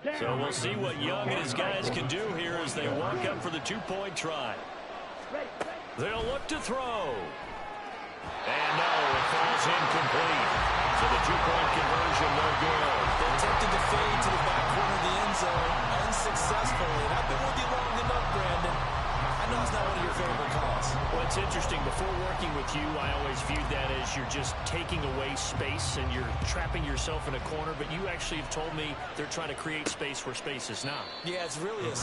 So we'll see what Young and his guys can do here as they walk up for the two-point try. They'll look to throw. And no, it falls incomplete. So the two-point conversion, no good. They attempted to fade to the back corner of the end zone unsuccessfully. And I've been with you long enough, Brandon. I know it's not one of your favorite calls. Well, it's interesting. Before working with you, I always viewed that as you're just taking away space and you're trapping yourself in a corner. But you actually have told me they're trying to create space where space is not. Yeah, it's really a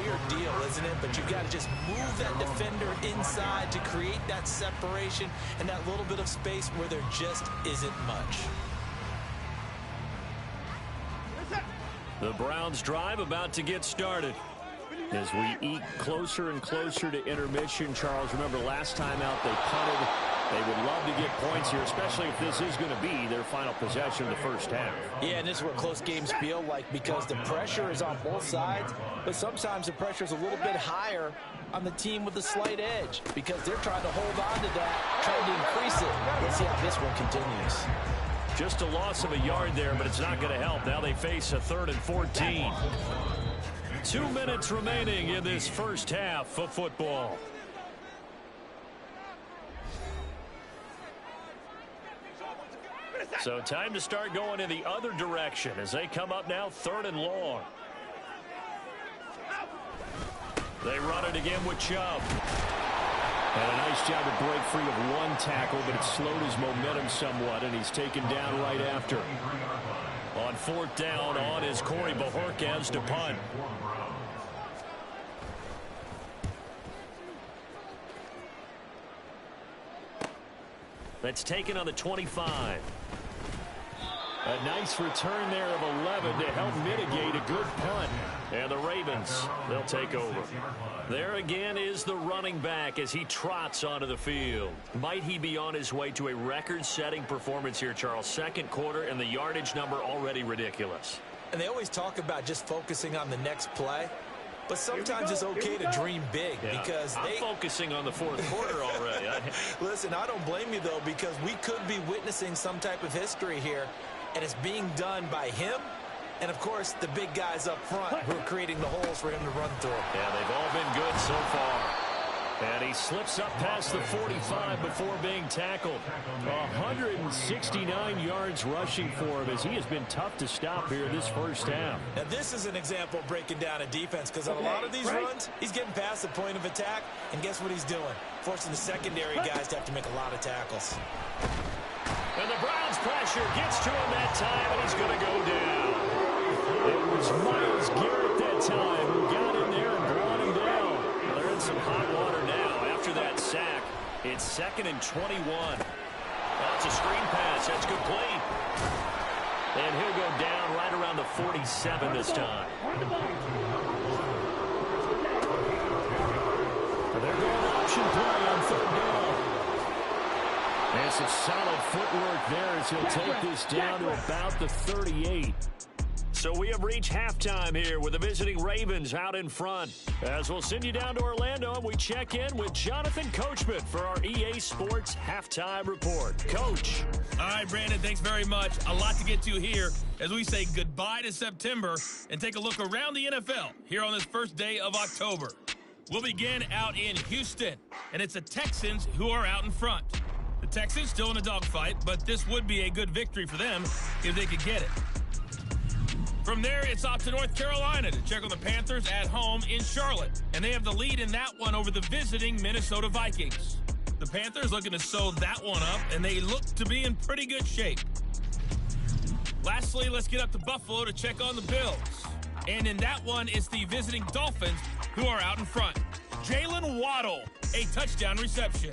weird deal, isn't it? But you've got to just move that defender inside to create that separation and that little bit of space where there just isn't much. The Browns drive about to get started. As we eke closer and closer to intermission, Charles, remember last time out they punted. They would love to get points here, especially if this is going to be their final possession of the first half. Yeah, and this is what close games feel like because the pressure is on both sides, but sometimes the pressure is a little bit higher on the team with the slight edge because they're trying to hold on to that, trying to increase it. Let's see how this one continues. Just a loss of a yard there, but it's not going to help. Now they face a 3rd and 14. 2 minutes remaining in this first half of football. So time to start going in the other direction as they come up now 3rd and long. They run it again with Chubb. And a nice job to break free of one tackle, but it slowed his momentum somewhat, and he's taken down right after. On 4th down, on is Corey Bajorquez to punt. That's taken on the 25. A nice return there of 11 to help mitigate a good punt. And the Ravens, they'll take over. There again is the running back as he trots onto the field. Might he be on his way to a record-setting performance here, Charles? 2nd quarter, and the yardage number already ridiculous. And they always talk about just focusing on the next play. But sometimes it's okay to dream big because I'm focusing on the 4th quarter already. Listen, I don't blame you, though, because we could be witnessing some type of history here, and it's being done by him and, of course, the big guys up front who are creating the holes for him to run through. Yeah, they've all been good so far. And he slips up past the 45 before being tackled. 169 yards rushing for him as he has been tough to stop here this first half. Now, this is an example of breaking down a defense because on a lot of these runs, he's getting past the point of attack, and guess what he's doing? Forcing the secondary guys to have to make a lot of tackles. And the Browns pressure gets to him that time, and he's going to go down. It was Myles Garrett that time who got in there and brought him down. Well, they're in some hot water now after that sack. It's 2nd and 21. That's a screen pass. That's complete. And he'll go down right around the 47 this time. They're going option play on 3rd down. And some solid footwork there as he'll take this down to about the 38. So we have reached halftime here with the visiting Ravens out in front. As we'll send you down to Orlando and we check in with Jonathan Coachman for our EA Sports Halftime Report. Coach. All right, Brandon, thanks very much. A lot to get to here as we say goodbye to September and take a look around the NFL here on this first day of October. We'll begin out in Houston, and it's the Texans who are out in front. The Texans still in a dogfight, but this would be a good victory for them if they could get it. From there, it's off to North Carolina to check on the Panthers at home in Charlotte. And they have the lead in that one over the visiting Minnesota Vikings. The Panthers looking to sew that one up, and they look to be in pretty good shape. Lastly, let's get up to Buffalo to check on the Bills. And in that one, it's the visiting Dolphins who are out in front. Jalen Waddle, a touchdown reception.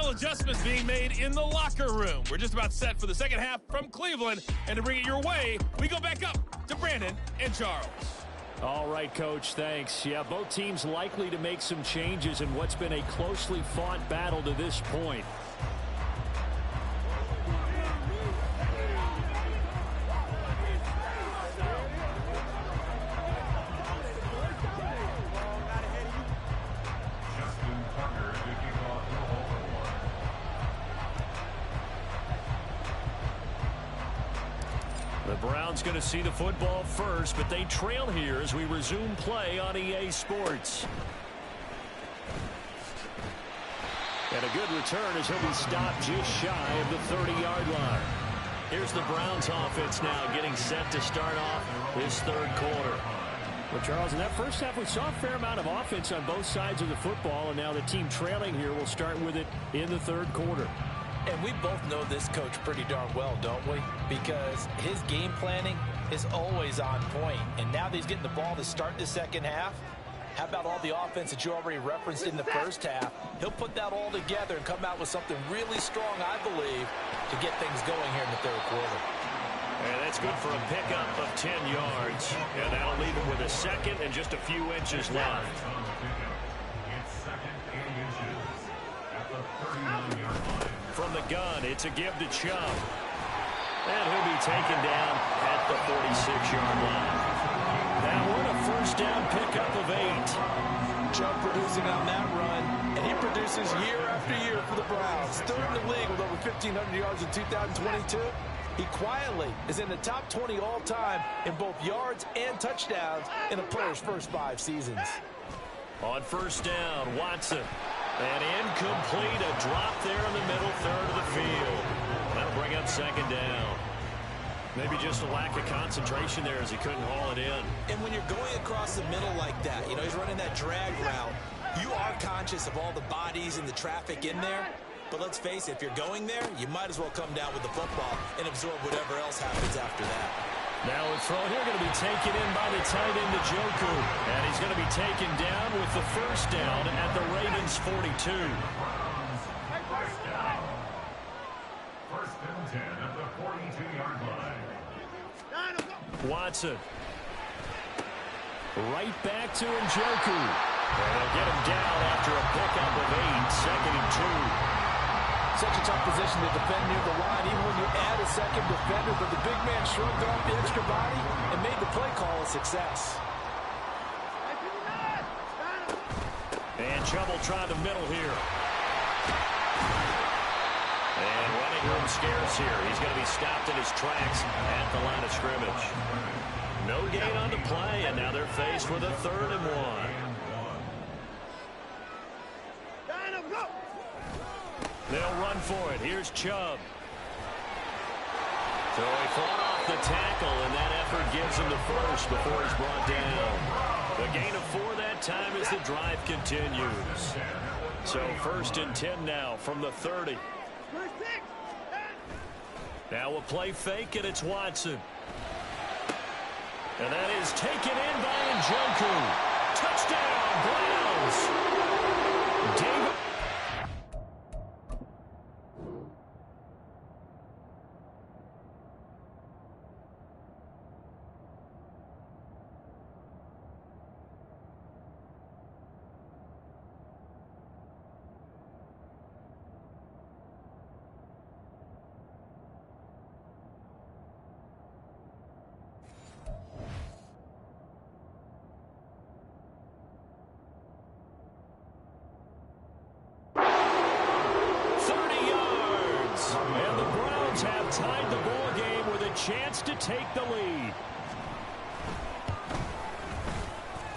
Adjustments being made in the locker room. We're just about set for the second half from Cleveland. And to bring it your way, we go back up to Brandon and Charles. All right, Coach, thanks. Yeah, both teams likely to make some changes in what's been a closely fought battle to this point. The Browns going to see the football first, but they trail here as we resume play on EA Sports. And a good return as he'll be stopped just shy of the 30-yard line. Here's the Browns offense now getting set to start off this third quarter. Well, Charles, in that first half, we saw a fair amount of offense on both sides of the football, and now the team trailing here will start with it in the third quarter. And we both know this coach pretty darn well, don't we? Because his game planning is always on point. And now that he's getting the ball to start the second half, how about all the offense that you already referenced in the first half? He'll put that all together and come out with something really strong, I believe, to get things going here in the third quarter. And that's good for a pickup of 10 yards. And that'll leave him with a second and just a few inches left. It's second and inches at the 39-yard line. From the gun, it's a give to Chubb. And he'll be taken down at the 46-yard line. That one, a first down pickup of 8. Chubb producing on that run, and he produces year after year for the Browns. Third in the league with over 1,500 yards in 2022. He quietly is in the top 20 all-time in both yards and touchdowns in a player's first 5 seasons. On first down, Watson. And incomplete, a drop there in the middle third of the field. That'll bring up second down. Maybe just a lack of concentration there as he couldn't haul it in. And when you're going across the middle like that, you know, he's running that drag route, you are conscious of all the bodies and the traffic in there. But let's face it, if you're going there, you might as well come down with the football and absorb whatever else happens after that. Now a throw here going to be taken in by the tight end, Njoku. And he's going to be taken down with the first down at the Ravens' 42. First and 10 at the 42-yard line. Watson. Right back to Njoku. And they'll get him down after a pickup of 8, second and 2. Such a tough position to defend near the line, even when you add a second defender, but the big man shrugged off the extra body and made the play call a success. And Chubb will try the middle here. And running room scarce here. He's going to be stopped in his tracks at the line of scrimmage. No gain on the play, and now they're faced with a 3rd and 1. They'll run for it. Here's Chubb. So he fought off the tackle, and that effort gives him the first before he's brought down. The gain of 4 that time as the drive continues. So 1st and 10 now from the 30. Now a play fake, and it's Watson. And that is taken in by Njoku. Touchdown, Browns. David. Have tied the ball game with a chance to take the lead.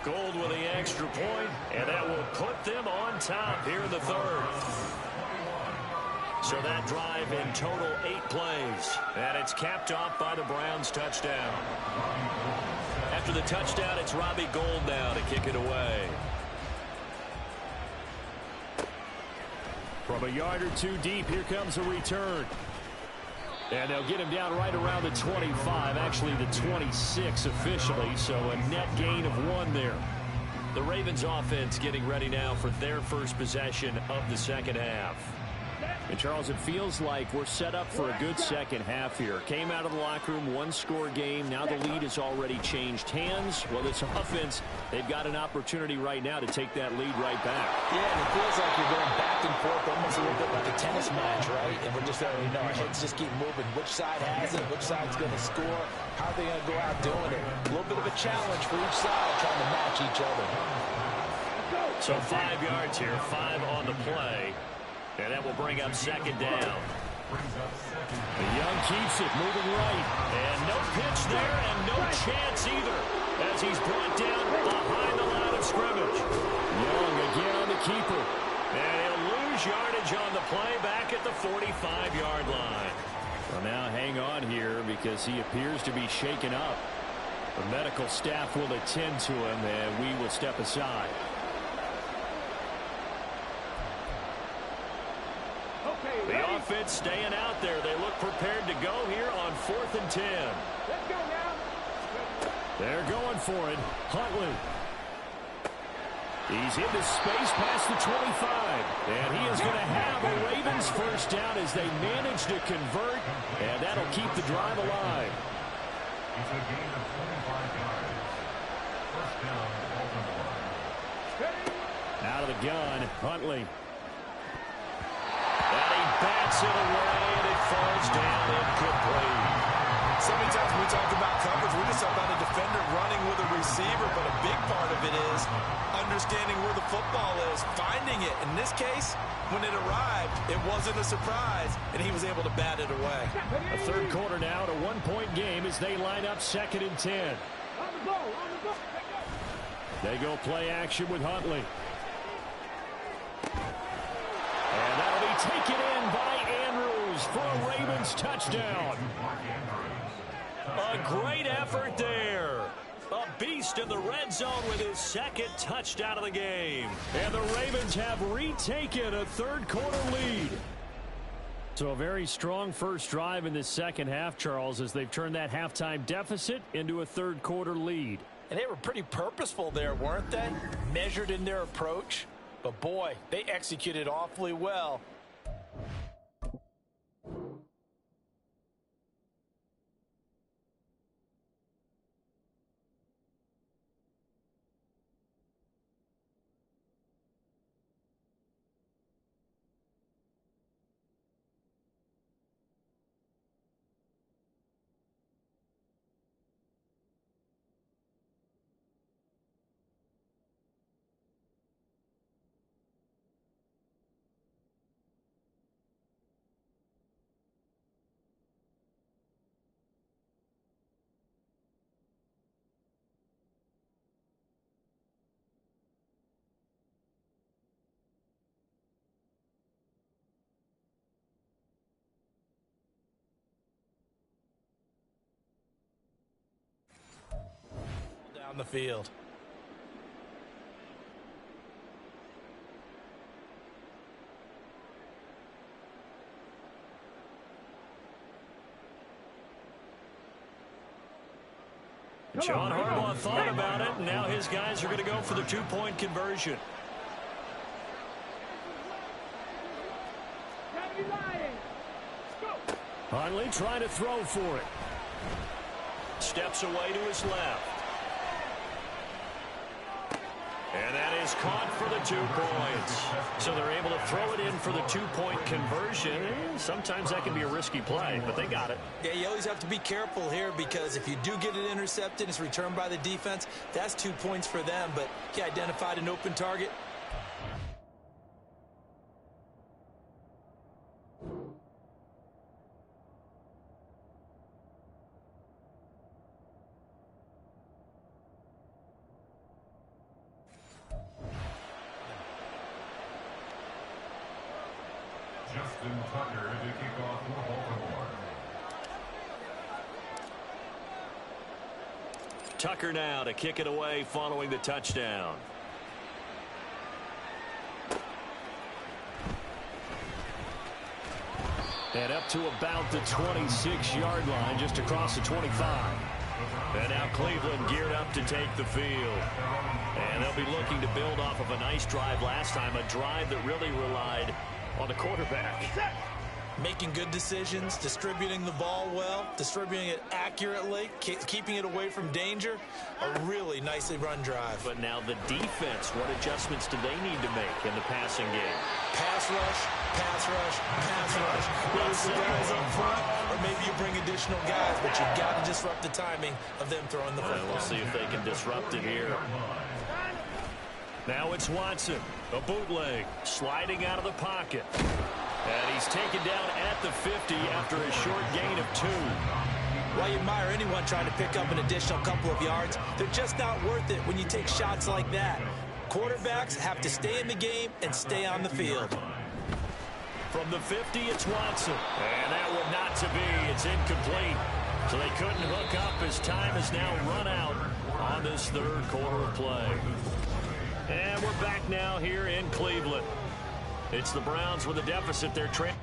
Gold with the extra point, and that will put them on top here in the 3rd. So that drive in total 8 plays, and it's capped off by the Browns touchdown. After the touchdown, it's Robbie Gould now to kick it away. From a yard or 2 deep, here comes a return. And they'll get him down right around the 25, actually the 26 officially, so a net gain of 1 there. The Ravens offense getting ready now for their first possession of the second half. And, Charles, it feels like we're set up for a good second half here. Came out of the locker room, one-score game. Now the lead has already changed hands. Well, this offense, they've got an opportunity right now to take that lead right back. Yeah, and it feels like you're going back and forth almost a little bit like a tennis match, right? And we're just, our heads just keep moving. Which side has it? Which side's going to score? How are they going to go out doing it? A little bit of a challenge for each side trying to match each other. So 5 yards here, 5 on the play. And that will bring up second down. The Young keeps it moving right. And no pitch there and no chance either as he's brought down behind the line of scrimmage. Young again on the keeper. And he'll lose yardage on the play back at the 45-yard line. Well, now hang on here because he appears to be shaken up. The medical staff will attend to him and we will step aside. The offense staying out there. They look prepared to go here on 4th and 10. Let's go now. They're going for it. Huntley. He's into space past the 25. And he is going to have a Ravens first down as they manage to convert. And that'll keep the drive alive. It's a gain of 25 yards. First down, Baltimore. Out of the gun, Huntley. And he bats it away, and it falls down incomplete. So many times when we talk about coverage, we just talk about a defender running with a receiver, but a big part of it is understanding where the football is, finding it. In this case, when it arrived, it wasn't a surprise, and he was able to bat it away. A third quarter now, a one-point game as they line up 2nd and 10. On the ball, on the ball. They go play action with Huntley. And that'll be taken in by Andrews for a Ravens touchdown. A great effort there. A beast in the red zone with his 2nd touchdown of the game. And the Ravens have retaken a third quarter lead. So a very strong first drive in this second half, Charles, as they've turned that halftime deficit into a third quarter lead. And they were pretty purposeful there, weren't they? Measured in their approach. But, boy, they executed awfully well. Down the field. John Harbaugh thought about it, and now his guys are going to go for the two-point conversion. Huntley trying to throw for it. Steps away to his left. And that is caught for the 2 points. So they're able to throw it in for the two-point conversion. Sometimes that can be a risky play, but they got it. Yeah, you always have to be careful here because if you do get it intercepted, it's returned by the defense. That's 2 points for them, but he identified an open target. Justin Tucker to kick off for Baltimore. Tucker now to kick it away following the touchdown. And up to about the 26-yard line, just across the 25. And now Cleveland geared up to take the field. And they'll be looking to build off of a nice drive last time, a drive that really relied on the quarterback. Making good decisions, distributing the ball well, distributing it accurately, keeping it away from danger. A really nicely run drive. But now the defense, what adjustments do they need to make in the passing game? Pass rush, pass rush, pass rush. Whether it's the guys up front or maybe you bring additional guys, but you've got to disrupt the timing of them throwing the football. We'll see if they can disrupt it here. Now it's Watson, a bootleg, sliding out of the pocket. And he's taken down at the 50 after a short gain of 2. While you admire anyone trying to pick up an additional couple of yards, they're just not worth it when you take shots like that. Quarterbacks have to stay in the game and stay on the field. From the 50, it's Watson. And that would not to be. It's incomplete. So they couldn't hook up as time has now run out on this third quarter of play. And we're back now here in Cleveland. It's the Browns with a deficit. They're trailing.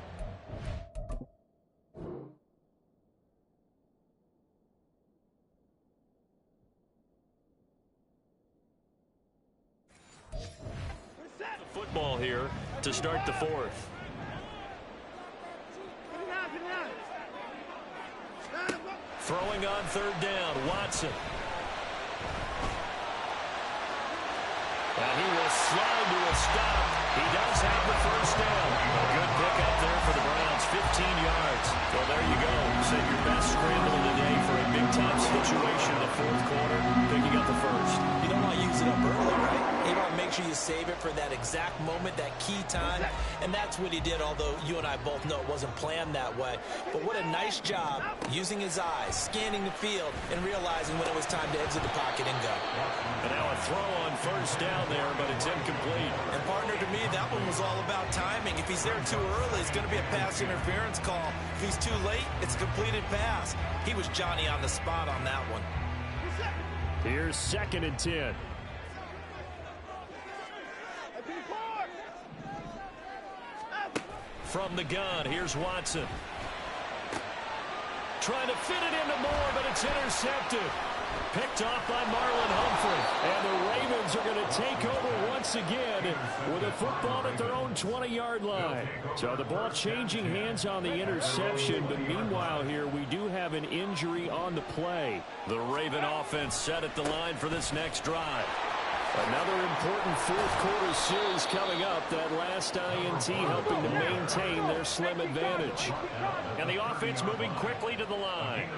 Football here to start the fourth. Throwing on third down, Watson. And he will slide to a stop. He does have the first down. A good pick up there for the Browns, 15 yards. Well, there you go. Set your best scramble of the day for a big-time situation in the fourth quarter, picking up the first. You don't want to use it up early, right? You want to make sure you save it for that exact moment, that key time. And that's what he did, although you and I both know it wasn't planned that way. But what a nice job using his eyes, scanning the field, and realizing when it was time to exit the pocket and go. And now a throw on first down there, but it's incomplete. And partner, to me, that one was all about timing. If he's there too early, it's going to be a pass interference call. If he's too late, it's a completed pass. He was Johnny on the spot on that one. Here's 2nd and 10. From the gun, here's Watson. Trying to fit it into Moore, but it's intercepted. Picked off by Marlon Humphrey. And the Ravens are going to take over once again with a football at their own 20-yard line. So the ball changing hands on the interception, but meanwhile here we do have an injury on the play. The Raven offense set at the line for this next drive. Another important fourth quarter series coming up. That last INT helping to maintain their slim advantage. And the offense moving quickly to the line.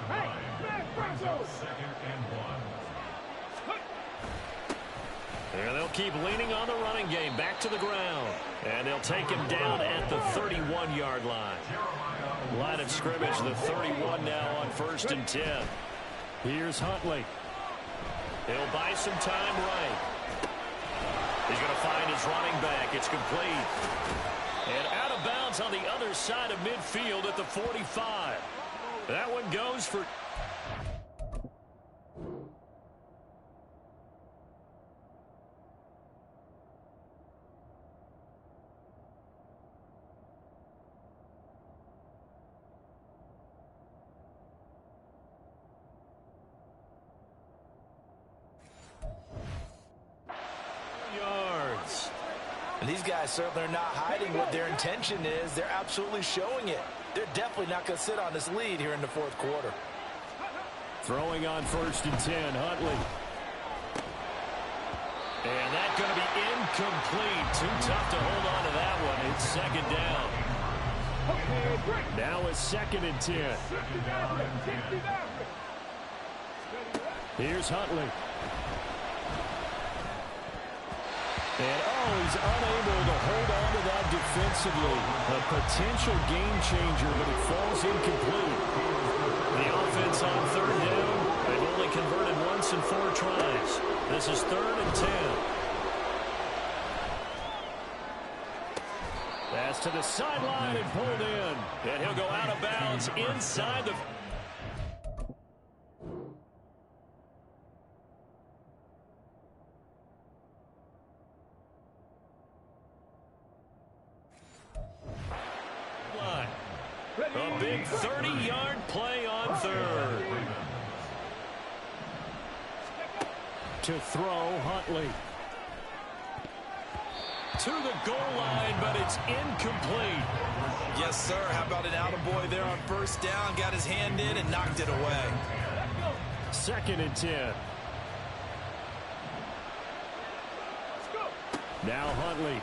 And they'll keep leaning on the running game. Back to the ground. And they'll take him down at the 31-yard line. Line of scrimmage, the 31 now on 1st and 10. Here's Huntley. He'll buy some time right. He's going to find his running back. It's complete. And out of bounds on the other side of midfield at the 45. That one goes for... And these guys certainly are not hiding what their intention is. They're absolutely showing it. They're definitely not going to sit on this lead here in the fourth quarter. Throwing on 1st and 10, Huntley. And that's going to be incomplete. Too tough to hold on to that one. It's 2nd down. Now it's 2nd and 10. Here's Huntley. And, he's unable to hold on to that defensively. A potential game changer, but it falls incomplete. The offense on 3rd down. They've only converted once in 4 tries. This is 3rd and 10. Pass to the sideline and pulled in. And he'll go out of bounds inside the... A big 30-yard play on 3rd. To throw, Huntley. to the goal line, but it's incomplete. Yes, sir. How about an attaboy there on first down? Got his hand in and knocked it away. 2nd and 10. Now Huntley.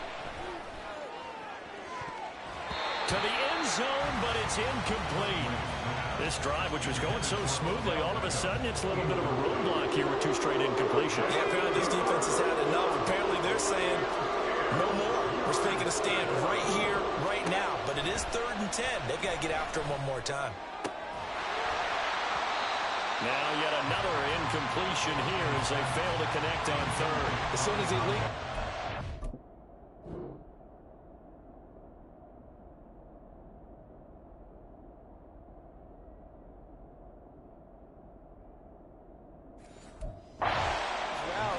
To the end zone, but it's incomplete. This drive, which was going so smoothly, all of a sudden it's a little bit of a roadblock here with 2 straight incompletions. Yeah, apparently this defense has had enough. Apparently they're saying no more. We're taking a stand right here, right now. But it is 3rd and 10. They've got to get after him one more time. Now yet another incompletion here as they fail to connect on 3rd. As soon as he leaves.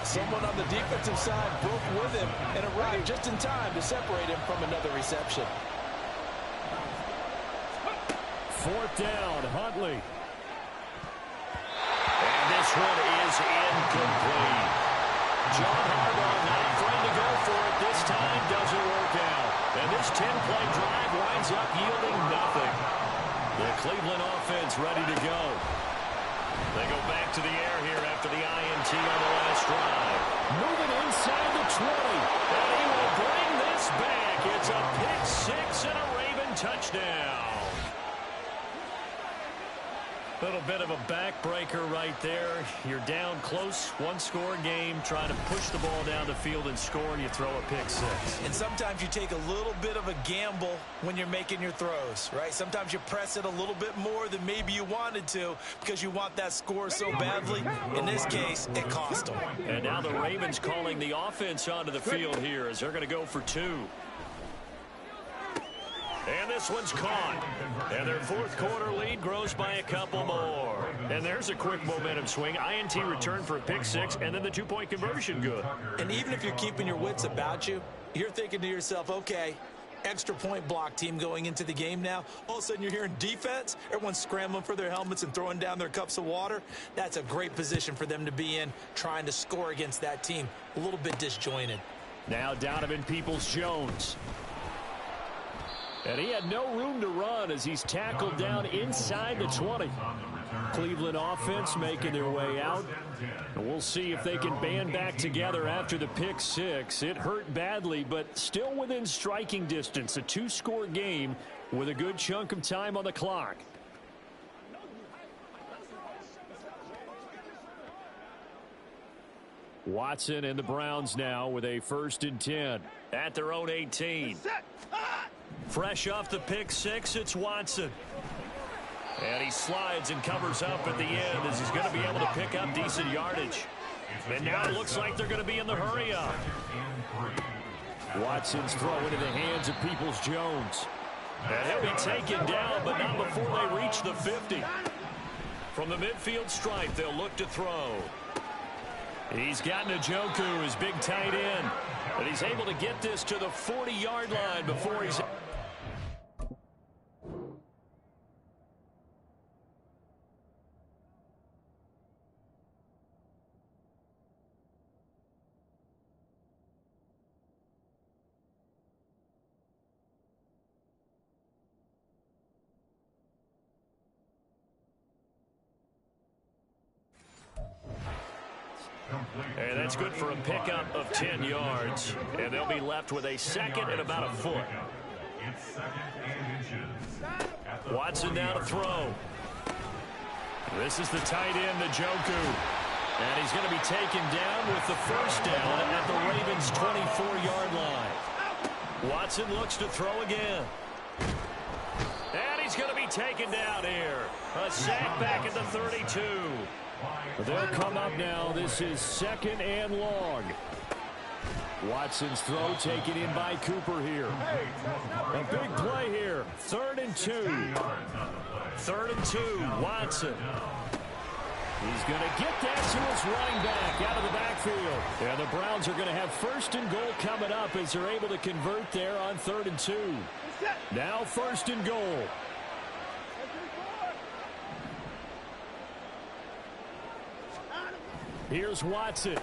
Someone on the defensive side broke with him and arrived just in time to separate him from another reception. 4th down, Huntley. And this one is incomplete. John Harbaugh not afraid to go for it. This time doesn't work out. And this 10-play drive winds up yielding nothing. The Cleveland offense ready to go. They go back to the air here after the INT on the last drive. Moving inside the 20. And he will bring this back. It's a pick 6 and a Raven touchdown. Little bit of a backbreaker right there. You're down close, 1-score game, trying to push the ball down the field and score, and you throw a pick 6. And sometimes you take a little bit of a gamble when you're making your throws, right? Sometimes you press it a little bit more than maybe you wanted to because you want that score so badly. In this case, it cost them. And now the Ravens calling the offense onto the field here as they're going to go for 2. And this one's caught. And their 4th quarter lead grows by a couple more. And there's a quick momentum swing. INT return for a pick 6, and then the 2-point conversion good. And even if you're keeping your wits about you, you're thinking to yourself, okay, extra point block team going into the game now. All of a sudden you're hearing defense. Everyone's scrambling for their helmets and throwing down their cups of water. That's a great position for them to be in, trying to score against that team. A little bit disjointed. Now Donovan Peoples-Jones. And he had no room to run as he's tackled down inside the 20. Cleveland offense making their way out. And we'll see if they can band back together after the pick 6. It hurt badly, but still within striking distance. A 2-score game with a good chunk of time on the clock. Watson and the Browns now with a 1st and 10 at their own 18. Fresh off the pick 6, it's Watson. And he slides and covers up at the end as he's going to be able to pick up decent yardage. And now it looks like they're going to be in the hurry up. Watson's throw into the hands of Peoples-Jones. And he'll be taken down, but not before they reach the 50. From the midfield stripe, they'll look to throw. He's got Njoku, his big tight end. And he's able to get this to the 40-yard line before he's... And that's good for a pickup of 10 yards. And they'll be left with a 2nd and about a foot. Watson now to throw. This is the tight end, Njoku. And he's going to be taken down with the 1st down at the Ravens' 24-yard line. Watson looks to throw again. And he's going to be taken down here. A sack back at the 32. They'll come up now. This is 2nd and long. Watson's throw taken in by Cooper here. A big play here. 3rd and 2. 3rd and 2. Watson. He's going to get that to his running back out of the backfield. And the Browns are going to have 1st and goal coming up as they're able to convert there on 3rd and 2. Now 1st and goal. Here's Watson.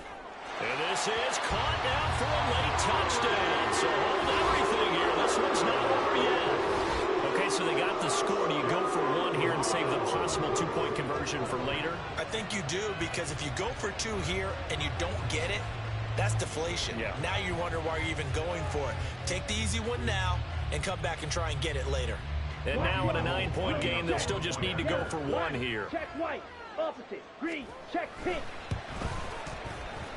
And this is caught now for a late touchdown. So hold everything here. This one's not over yet. Okay, so they got the score. Do you go for one here and save the possible two-point conversion for later? I think you do, because if you go for two here and you don't get it, that's deflation. Yeah. Now you wonder why you're even going for it. Take the easy one now and come back and try and get it later. And now in a 9-point game, they'll still just need to go for one here. Check white. Opposite. Green. Check pink.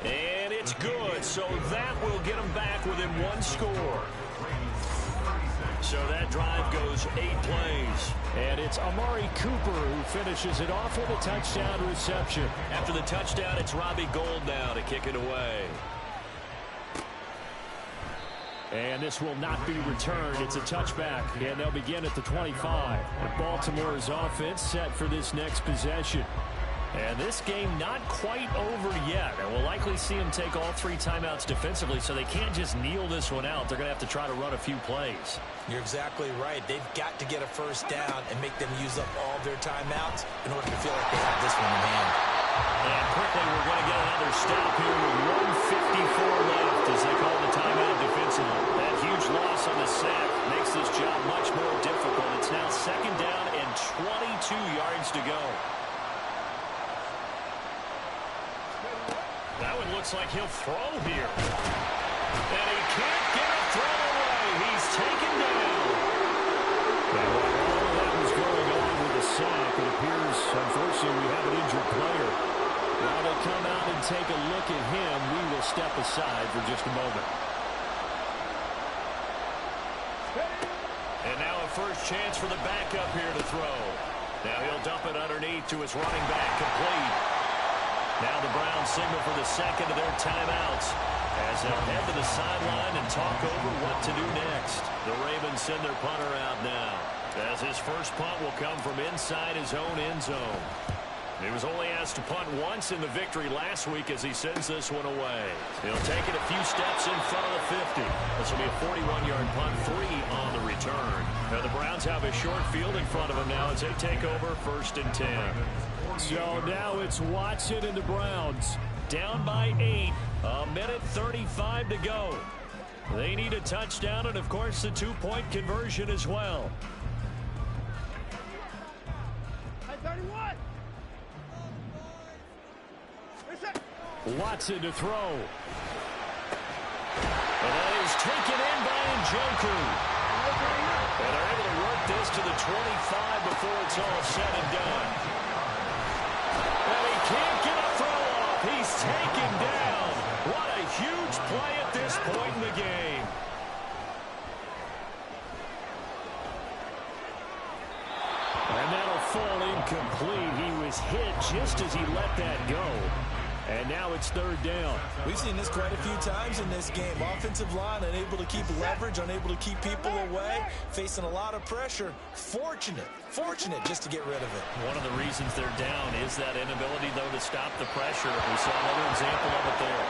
And it's good, so that will get them back within one score. So that drive goes 8 plays. And it's Amari Cooper who finishes it off with a touchdown reception. After the touchdown, it's Robbie Gould now to kick it away. And this will not be returned. It's a touchback, and they'll begin at the 25. And Baltimore's offense set for this next possession. And this game not quite over yet. And we'll likely see them take all 3 timeouts defensively, so they can't just kneel this one out. They're going to have to try to run a few plays. You're exactly right. They've got to get a first down and make them use up all their timeouts in order to feel like they have this one in hand. And quickly, we're going to get another stop here with 1:54 left as they call the timeout defensively. That huge loss on the sack makes this job much more difficult. It's now 2nd down and 22 yards to go. That one looks like he'll throw here. And he can't get a throw away. He's taken down. And while all of that was going on with the sack, it appears, unfortunately, we have an injured player. While they come out and take a look at him, we will step aside for just a moment. And now a first chance for the backup here to throw. Now he'll dump it underneath to his running back, complete. Now the Browns signal for the second of their timeouts as they'll head to the sideline and talk over what to do next. The Ravens send their punter out now, as his first punt will come from inside his own end zone. He was only asked to punt once in the victory last week as he sends this one away. He'll take it a few steps in front of the 50. This will be a 41-yard punt, 3 on the return. Now the Browns have a short field in front of them now as they take over 1st and 10. So now it's Watson and the Browns. Down by 8. A minute 35 to go. They need a touchdown and, of course, the 2-point conversion as well. 31. Watson to throw. And that is taken in by Njoku. And they're able to work this to the 25 before it's all said and done. And he can't get a throw off. He's taken down. What a huge play at this point in the game. And that'll fall incomplete. He was hit just as he let that go. And now it's 3rd down. We've seen this quite a few times in this game. Offensive line unable to keep leverage, unable to keep people away, facing a lot of pressure. Fortunate just to get rid of it. One of the reasons they're down is that inability, though, to stop the pressure. We saw another example of it there.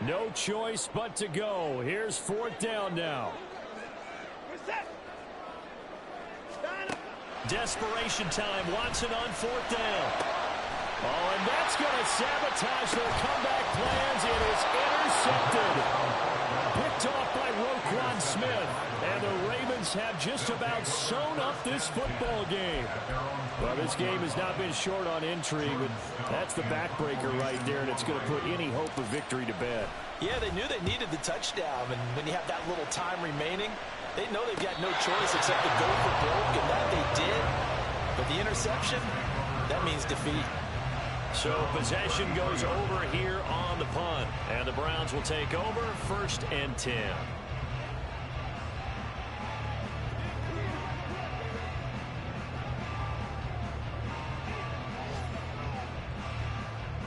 No choice but to go. Here's 4th down now. Desperation time. Watson on 4th down. Oh, and that's going to sabotage their comeback plans. It is intercepted. Picked off by Roquan Smith. And the Ravens have just about sewn up this football game. Well, this game has not been short on intrigue, but that's the backbreaker right there, and it's going to put any hope of victory to bed. Yeah, they knew they needed the touchdown, and when you have that little time remaining, they know they've got no choice except to go for broke, and that they did. But the interception, that means defeat. So possession goes over here on the punt, and the Browns will take over 1st and 10.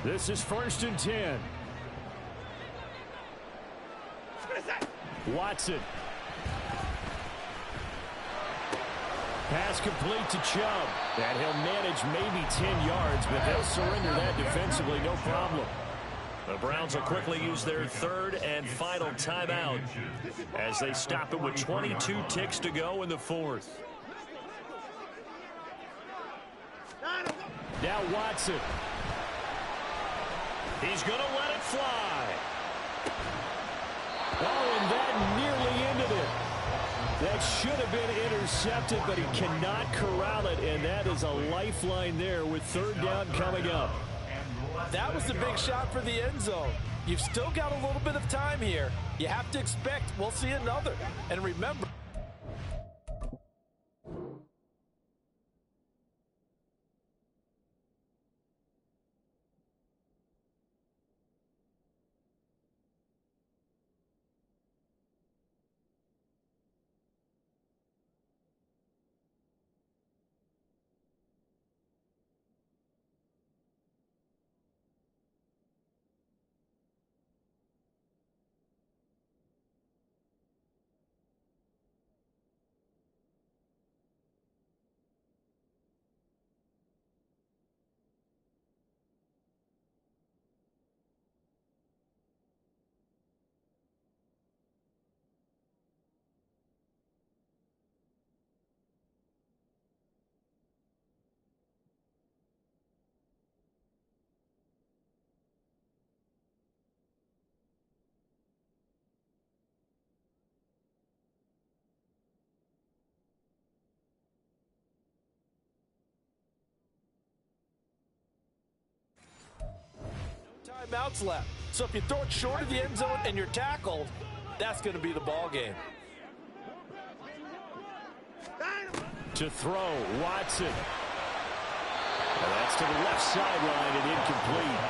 This is 1st and 10. Watson. Pass complete to Chubb. And he'll manage maybe 10 yards, but they'll surrender that defensively, no problem. The Browns will quickly use their 3rd and final timeout as they stop it with 22 ticks to go in the 4th. Now Watson. He's going to let it fly. Oh, and that nearly ended it. That should have been intercepted, but he cannot corral it, and that is a lifeline there with third down coming up. That was the big shot for the end zone. You've still got a little bit of time here. You have to expect we'll see another. And remember, timeouts left. So if you throw it short of the end zone and you're tackled, that's going to be the ball game. To throw, Watson. And that's to the left sideline and incomplete.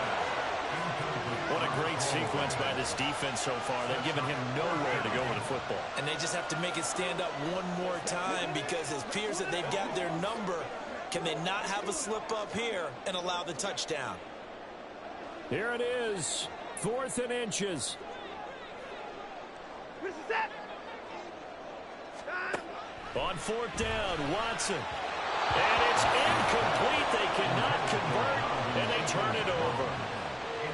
What a great sequence by this defense so far. They've given him nowhere to go with the football. And they just have to make it stand up one more time because it appears that they've got their number. Can they not have a slip up here and allow the touchdown? Here it is, 4th and inches. On 4th down, Watson. And it's incomplete. They cannot convert, and they turn it over.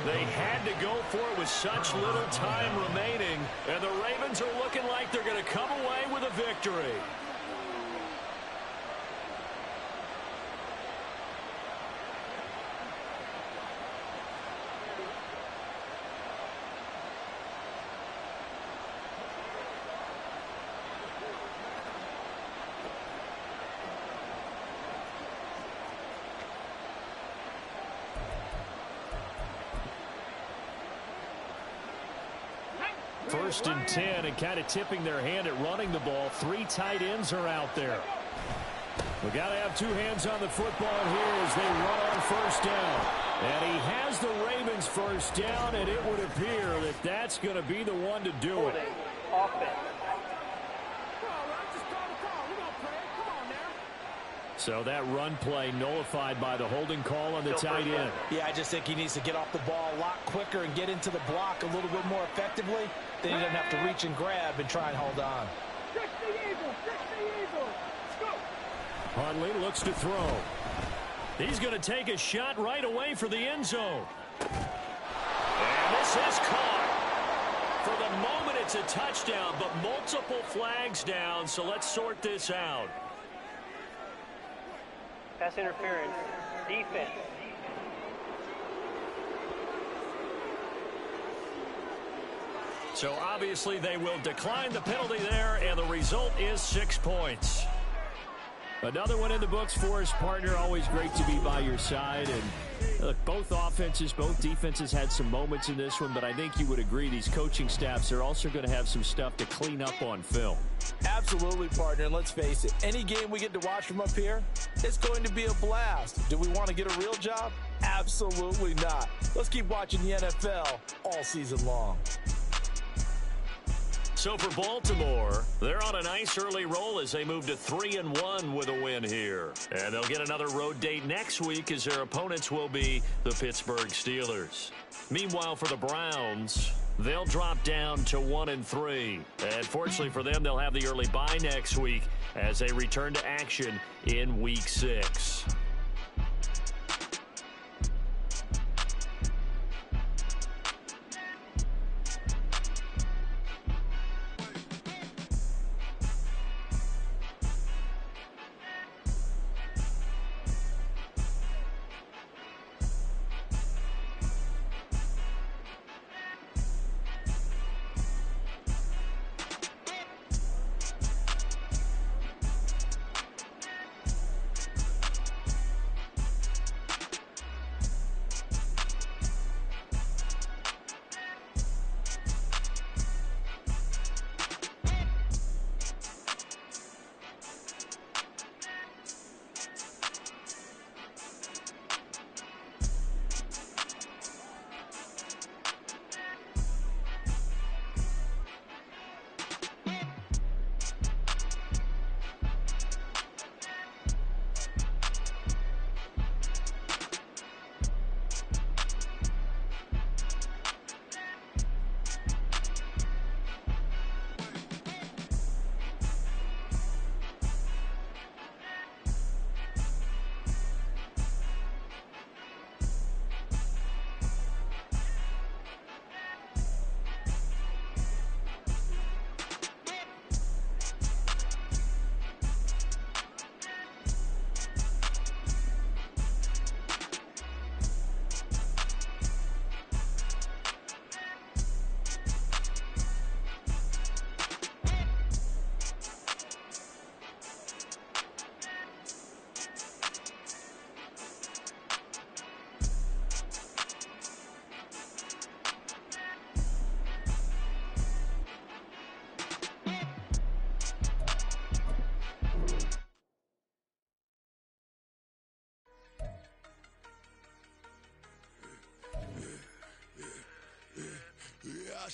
They had to go for it with such little time remaining, and the Ravens are looking like they're going to come away with a victory. First and 10, and kind of tipping their hand at running the ball. 3 tight ends are out there. We got to have 2 hands on the football here as they run on first down. And he has the Ravens first down, and it would appear that that's going to be the one to do it. So that run play nullified by the holding call on the tight end. Yeah, I just think he needs to get off the ball a lot quicker and get into the block a little bit more effectively. Then he doesn't have to reach and grab and try and hold on. Hundley looks to throw. He's going to take a shot right away for the end zone. And this is caught. For the moment, it's a touchdown, but multiple flags down, so let's sort this out. Pass interference. Defense. So obviously they will decline the penalty there, and the result is 6 points. Another one in the books for his partner. Always great to be by your side. And look, both offenses, both defenses had some moments in this one, but I think you would agree these coaching staffs are also going to have some stuff to clean up on film. Absolutely, partner. And let's face it, any game we get to watch from up here, it's going to be a blast. Do we want to get a real job? Absolutely not. Let's keep watching the NFL all season long. So for Baltimore, they're on a nice early roll as they move to 3-1 with a win here. And they'll get another road date next week as their opponents will be the Pittsburgh Steelers. Meanwhile, for the Browns, they'll drop down to 1-3. And fortunately for them, they'll have the early bye next week as they return to action in Week 6.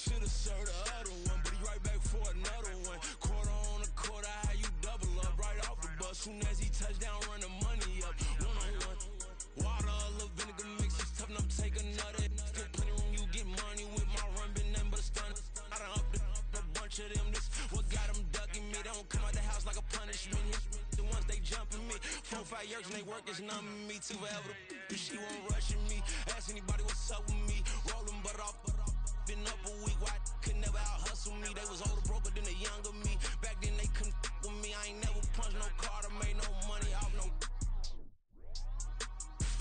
should've served the other one, but he right back for another one. Quarter on a quarter, how you double up right off the bus. Soon as he touched down, run the money up. One-on-one. Water, a little vinegar mix, it's tough enough to take another. Still plenty room, you get money with my run, been nothing but a stun. I done up a bunch of them, this what got them ducking me. They don't come out the house like a punishment. The ones they jumping me. 4 or 5 years and they work is numbing me. Too forever, she won't rushing me. Ask anybody what's up with me. Rolling butt off, been up a week. Why could never out hustle me? They was older, broker than the younger me. Back then they couldn't with me. I ain't never punched no card or made no money off no.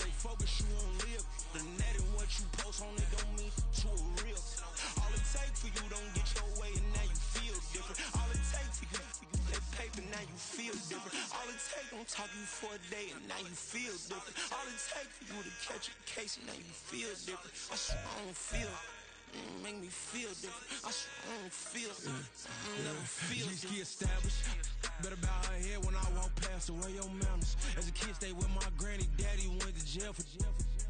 Stay focused, you won't live. The net and what you post on it don't mean to a real. All it take for you don't get your way and now you feel different. All it take for you that paper, now you feel different. All it take don't talk you for a day and now you feel different. All it take for you to catch a case and now you feel different. I swear I don't feel. Make me feel different. I swear I don't feel. I never feel different. G-ski established. Better bow her head when I walk past the way your manners. As a kid, stayed with my granny, daddy went to jail for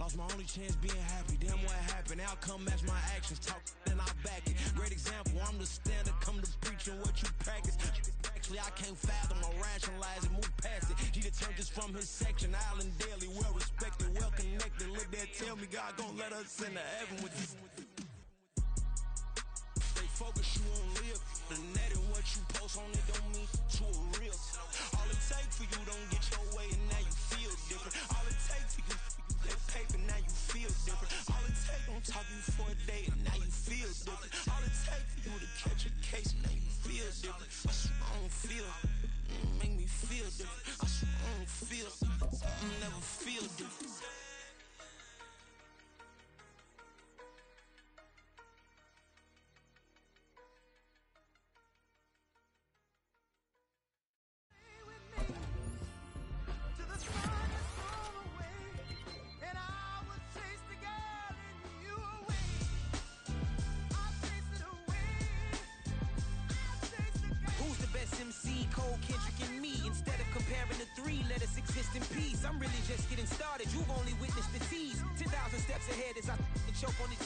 lost my only chance being happy. Damn what happened. Outcome match my actions. Talk then I back it. Great example. I'm the standard. Come to preaching what you practice. Actually, I can't fathom or rationalize it. Move past it. He determined just from his section. Island daily, well respected, well connected. Look there, tell me God gon' let us into heaven with you. Focus, you won't live. The net and what you post on it don't mean to a real. All it take for you don't get your way and now you feel different. All it take for you that paper, now you feel different. All it take don't talk you for a day and now you feel different. All it take for you to catch a case and now you feel different. I swear I don't feel. Make me feel different. I swear I don't feel. I never feel different. Exist in peace. I'm really just getting started. You've only witnessed the tease. 10,000 steps ahead as I choke on these.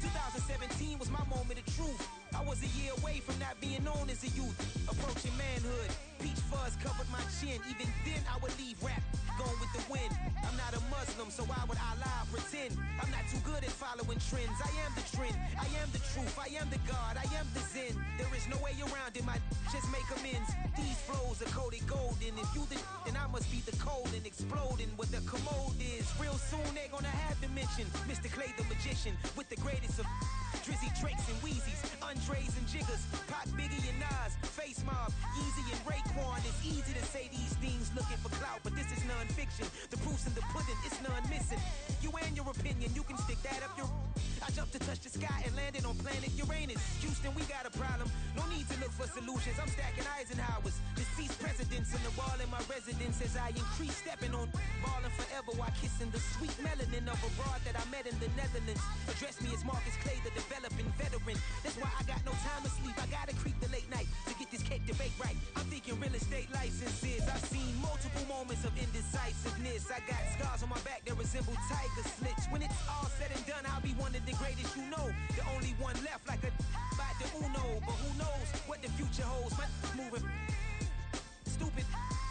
2017 was my moment of truth. I was a year away from not being known as a youth. Approaching manhood. Peach fuzz covered my chin. Even then I would leave rap going with the wind. I'm not a Muslim, so why would I lie or pretend? I'm not too good at following trends. I am the trend. I am the truth. I am the God. I am the Zen. There is no way around it. My just make amends. These flows are coated golden. If you the then I must be the cold and exploding what the commode is. Real soon they're gonna have to mention Mr. Clay the magician with the greatest of Drizzy, Drakes, and Wheezies, Andres and Jiggers, Pac, Biggie, and Nas, Face Mob, Easy and Raekwon. It's easy to say these things looking for clout, but this is non-fiction. The proof's in the pudding, it's none missing. You and your opinion, you can stick that up your. I jumped to touch the sky and landed on planet Uranus. Houston, we got a problem. No need to look for solutions. I'm stacking Eisenhowers. Deceased presidents in the wall in my residence as I increase stepping on ballin' forever while kissing the sweet melanin of a broad that I met in the Netherlands. Address me as Marcus Clay, the developing veteran. That's why I got no time to sleep. I gotta creep the late night to get this cake debate right. I'm thinking real estate licenses. I've seen multiple moments of indecisiveness. I got scars on my back that resemble tiger slits. When it's all said and done, I'll be one of the greatest you know. The only one left like a by the Uno. But who knows what the future holds. My moving stupid.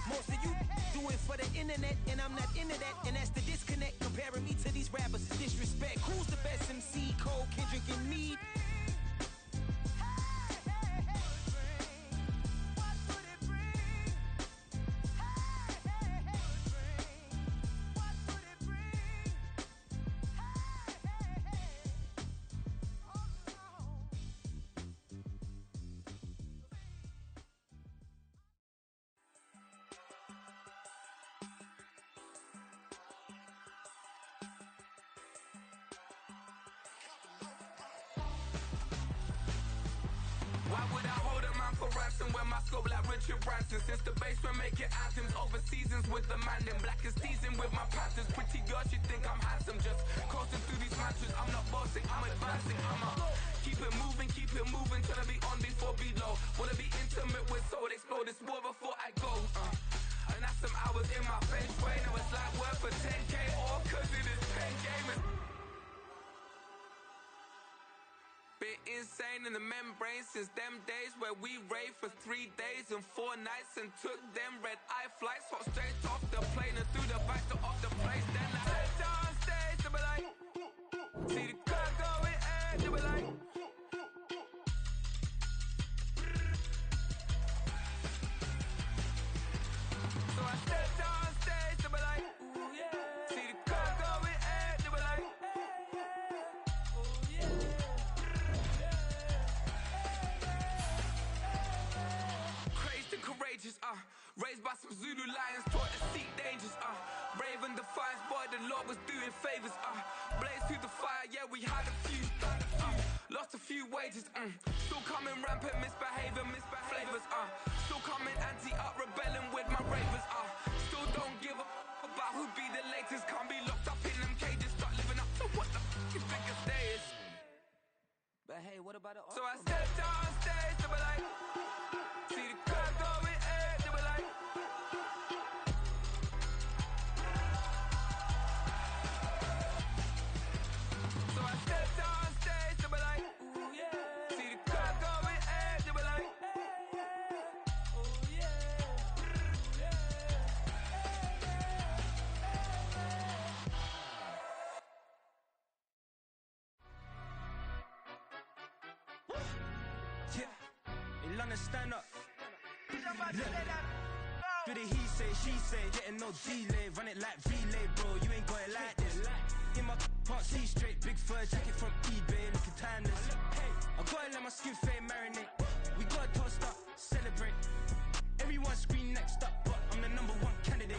Most of you do it for the internet, and I'm not into that. And that's the disconnect. Comparing me to these rappers is disrespect. Who's the best MC? Cole, Kendrick, and me? Why would I hold a man for ransom when my scope like Richard Branson? Since the basement making anthems over seasons with the man in black is teasing with my panthers. Pretty girl, she think I'm handsome. Just coasting through these matches. I'm not bossing, I'm advancing. I'ma keep it moving till I be on before below. Wanna be intimate with soul, explode this war before I go. And that's some hours in my bench way. Now it's like work for 10K or cause it is pen gaming. Bit insane brain in the membrane since them days where we raved for 3 days and 4 nights and took them red-eye flights, hot straight off the plane and through the back door of the place. Then I head down stage to be like, see the crowd going air to be like. So I step down stage to be like, ooh yeah. See the crowd going air to be like, ooh yeah. Crazed and courageous, raised by some Zulu lions, taught to seek dangers, brave and defiant, boy, the Lord was doing favors, blaze through the fire, yeah, we had a few, lost a few wages, still coming rampant, misbehaving, flavors, still coming anti-up, rebelling with my ravers, still don't give a about who be the latest, can't be locked up in them cages, start living up to what the you think a day is. But hey, what about the So I stepped down stage to be like, see the crowd going air to be like. So I stepped down stage to be like, ooh yeah. See the crowd going air to be like, ooh yeah. Yeah, in London, stand up. Do the he say, she say, getting no delay. Run it like relay, bro, you ain't got it like this. In my can't see straight, big fur jacket from eBay, looking timeless. I gotta let my skin fade marinate. We gotta toast up, celebrate. Everyone scream next up, but I'm the #1 candidate.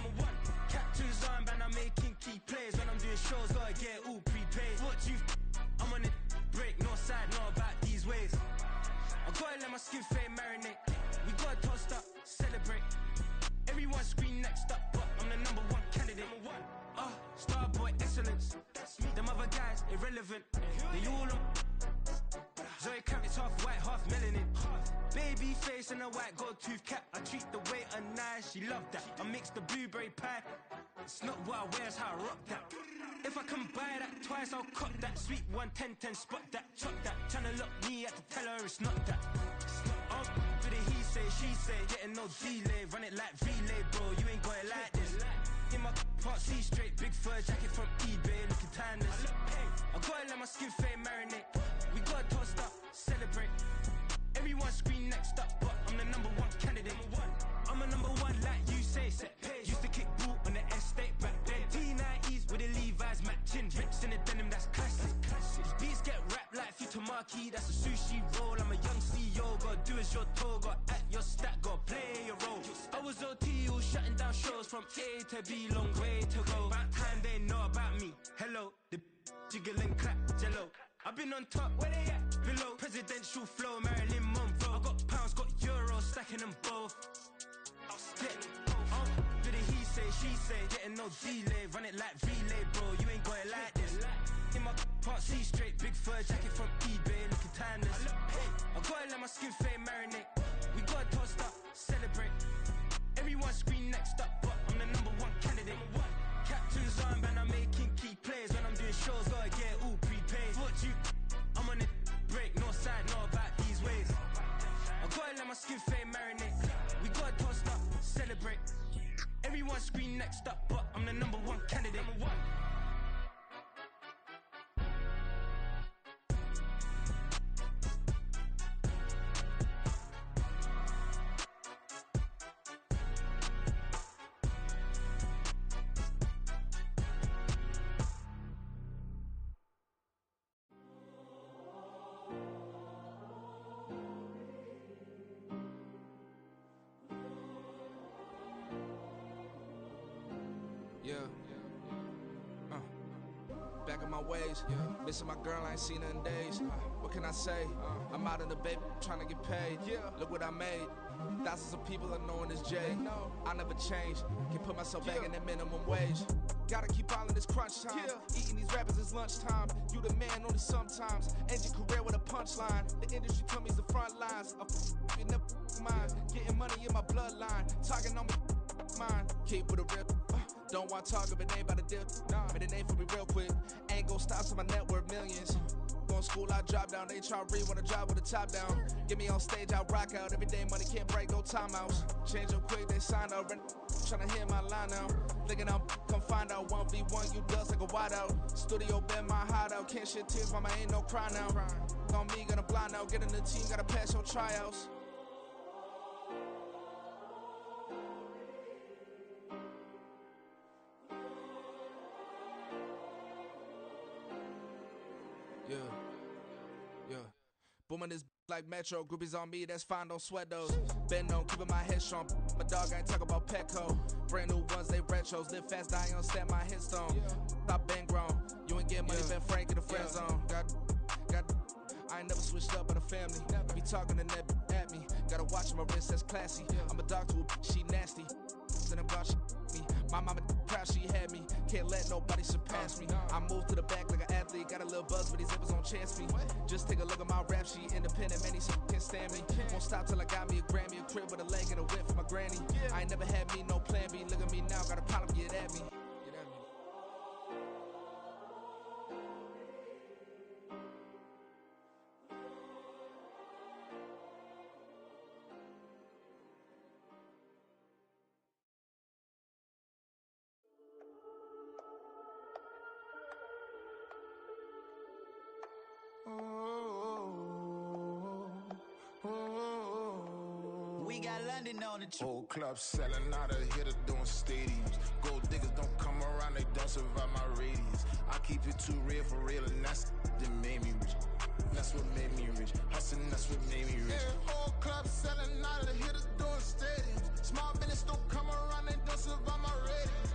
Captain's armband, I'm making key plays. When I'm doing shows, gotta get it all prepaid. What you I'm on it, break, no side, no about these ways. I gotta let my skin fade marinate. We gotta toast up, celebrate. Everyone scream next up, but I'm the #1 candidate. Starboy excellence. Them other guys irrelevant. They all on. Zoe Kravitz half white, half melanin. Baby face and a white gold tooth cap. I treat the waiter nice, she love that. I mix the blueberry pie. It's not what I wear, it's how I rock that. If I can buy that twice, I'll cop that. Sweet 110, spot that, chop that. Tryna lock me at the tell her it's not that. Do the he say, she say, getting no delay. Run it like relay, bro, you ain't got it like this. In my can't see straight, big fur jacket from eBay, looking timeless. I gotta let my skin fade marinate. We gotta toast up, celebrate. Everyone scream next up, but I'm the #1 candidate. I'm a #1 like you say, set page. Used to kick ball on the estate back then. T90s with the Levi's matching. Rips in the denim, that's classic. These beats get wrapped like Futamaki, that's a sushi roll. I'm a young CEO, gotta do as you're told. Gotta act your stat, gotta play your role. I was OT, all shutting down shows from A to B, long way to go. About time they know about me. Hello, the jiggle and clap, jello. I've been on top, where they at? Below, presidential flow, Marilyn Monroe. I got pounds, got euros, stacking them both. Do the he say, she say, getting no delay. Run it like relay, bro, you ain't got it like this. In my can't see straight, big fur jacket from eBay, looking timeless. I gotta let my skin fade marinate. We gotta toast up, celebrate. Everyone scream next up, but I'm the #1 candidate. Captain's armband, I'm making key plays. When I'm doing shows, gotta get it all prepaid. What you I'm on it, break, no side, no about these ways. I gotta let my skin fade marinate. We gotta toast up, celebrate. Everyone scream next up, but I'm the #1 candidate. Back in my ways, missing my girl, I ain't seen her in days. What can I say? I'm out in the baby, trying to get paid. Look what I made. Thousands of people are knowing this Jay. I never change. Can put myself back in the minimum wage. Gotta keep following this crunch time. Eating these rappers is lunchtime. You the man only sometimes. End your career with a punchline. The industry told me it's the front lines. You never mind. Getting money in my bloodline. Talking on me, mine. Keep with a real. Don't want to talk if it ain't about the deal. Made a name for me real quick. Ain't gon' stop so my net worth millions. Gonna on school, I drop down. They try to read when I drive with the top down. Get me on stage, I rock out. Every day money can't break, no timeouts. Change up quick, they sign up. Tryna hear my line now. Thinking I'm come find out 1v1, you dust like a wideout. Studio been my hideout. Can't shed tears, mama ain't no cry now. On me, gonna blind out. Get in the team, gotta pass your tryouts. Yeah. Booming this like Metro. Groupies on me, that's fine, don't sweat those. Been on, keeping my head strong. My dog ain't talk about Petco. Brand new ones, they retros. Live fast, die on set, my headstone. Stop been grown. You ain't get money, been frank in the friend zone. Got I ain't never switched up on the family. I be talking to that at me. Gotta watch my wrist, that's classy. I'm a dog to a she nasty. Then I'm glad she me. My mama proud she had me. Can't let nobody surpass me. I moved to the back like an athlete. Got a little buzz, but these zippers on chance me. Just take a look at my rap sheet. Independent, man, these can't stand me. Won't stop till I got me a Grammy, a crib with a leg and a whip for my granny. I ain't never had me no plan B. Look at me now, got a problem, get at me. We got London on the trip. Whole club selling out of hitter doing stadiums. Gold diggers don't come around, they don't survive my radius. I keep it too real for real, and that's that made me rich. That's what made me rich. Hustling, that's what made me rich. Yeah, whole club selling out of hitters doing stadiums. Small business don't come around, they don't survive my radius.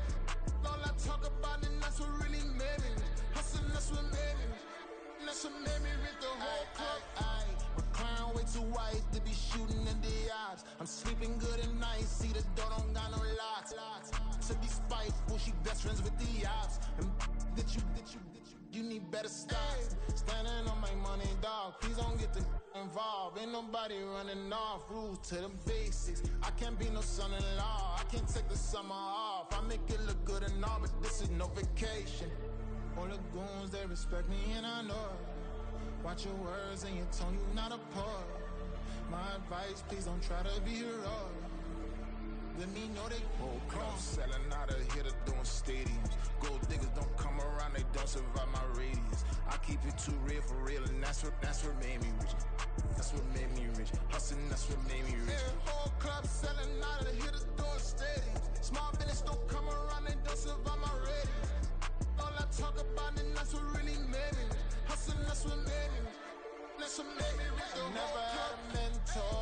All I talk about, and that's what really made me rich. Hustling, that's what made me rich. That's what made me rich. The whole club. Way too white to be shooting in the odds. I'm sleeping good at night, see the door don't got no locks. To be spiteful, she best friends with the ops. And you need better stop. Standing on my money, dog. Please don't get involved. Ain't nobody running off. Rules to the basics. I can't be no son-in-law. I can't take the summer off. I make it look good and all, but this is no vacation. All the goons, they respect me and I know it. Watch your words and your tone, you not a part. My advice, please don't try to be heroic. Let me know they whole club selling out of hitter doing stadiums. Gold diggers don't come around, they don't survive my radius. I keep it too real for real, and that's what made me rich. That's what made me rich. Hustling, that's what made me rich. Yeah, whole club selling out of hitters doing stadiums. Small business don't come around, they don't survive my radius. All I talk about, and that's what really made me rich. Hustling, that's what made me rich. That's what made me rich. Never had a mentor,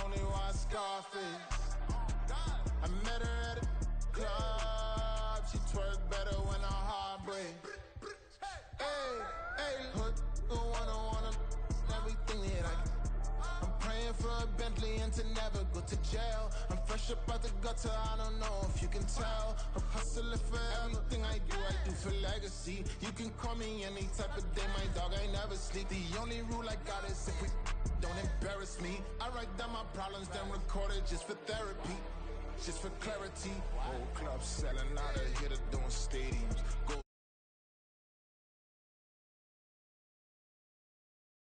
only one Scarface. I met her at a club, she twerk better when her heart breaks. Hey, hood, wanna everything that I'm praying for a Bentley and to never go to jail. I'm fresh up out the gutter, I don't know if you can tell. I'm hustling for everything I do for legacy. You can call me any type of day, my dog, I never sleep. The only rule I got is if we don't embarrass me. I write down my problems, then record it just for therapy. Just for clarity. Whole club selling out of hitter doing stadiums. Go